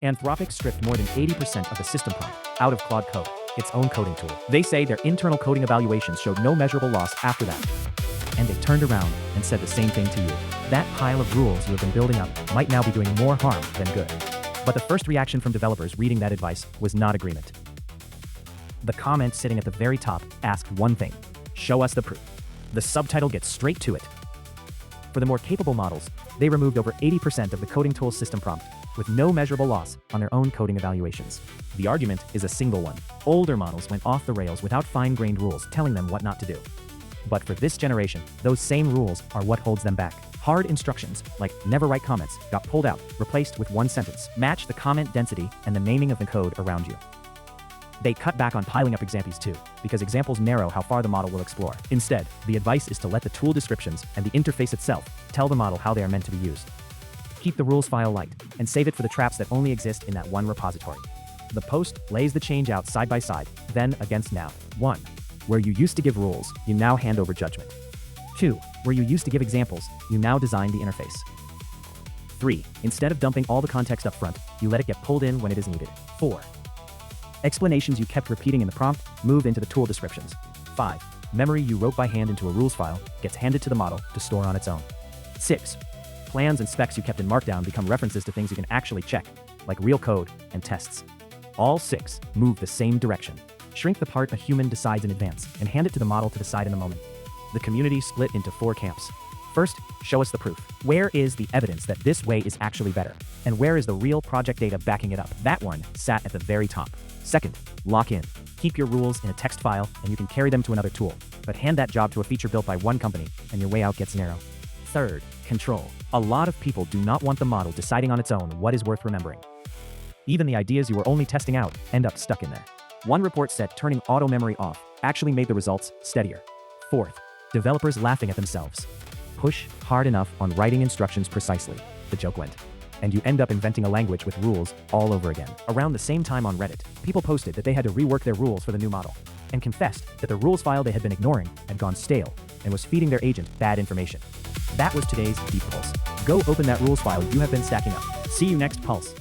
Anthropic stripped more than 80% of the system prompt out of Claude Code, its own coding tool. They say their internal coding evaluations showed no measurable loss after that. And they turned around and said the same thing to you. That pile of rules you have been building up might now be doing more harm than good. But the first reaction from developers reading that advice was not agreement. The comment sitting at the very top asked one thing: show us the proof. The subtitle gets straight to it. For the more capable models, they removed over 80% of the coding tool's system prompt, with no measurable loss on their own coding evaluations. The argument is a single one. Older models went off the rails without fine-grained rules telling them what not to do. But for this generation, those same rules are what holds them back. Hard instructions, like never write comments, got pulled out, replaced with one sentence. Match the comment density and the naming of the code around you. They cut back on piling up examples too, because examples narrow how far the model will explore. Instead, the advice is to let the tool descriptions and the interface itself tell the model how they are meant to be used. Keep the rules file light, and save it for the traps that only exist in that one repository. The post lays the change out side by side, then against now. 1. Where you used to give rules, you now hand over judgment. 2. Where you used to give examples, you now design the interface. 3. Instead of dumping all the context up front, you let it get pulled in when it is needed. 4. Explanations you kept repeating in the prompt move into the tool descriptions. 5. Memory you wrote by hand into a rules file gets handed to the model to store on its own. 6. Plans and specs you kept in Markdown become references to things you can actually check, like real code and tests. All 6 move the same direction. Shrink the part a human decides in advance and hand it to the model to decide in the moment. The community split into 4 camps. First, show us the proof. Where is the evidence that this way is actually better? And where is the real project data backing it up? That one sat at the very top. Second, lock in. Keep your rules in a text file and you can carry them to another tool, but hand that job to a feature built by one company and your way out gets narrow. Third, control. A lot of people do not want the model deciding on its own what is worth remembering. Even the ideas you were only testing out end up stuck in there. One report said turning auto memory off actually made the results steadier. Fourth, developers laughing at themselves. Push hard enough on writing instructions precisely, the joke went, and you end up inventing a language with rules all over again. Around the same time on Reddit, people posted that they had to rework their rules for the new model, and confessed that the rules file they had been ignoring had gone stale and was feeding their agent bad information. That was today's DeepPulse. Go open that rules file you have been stacking up. See you next Pulse.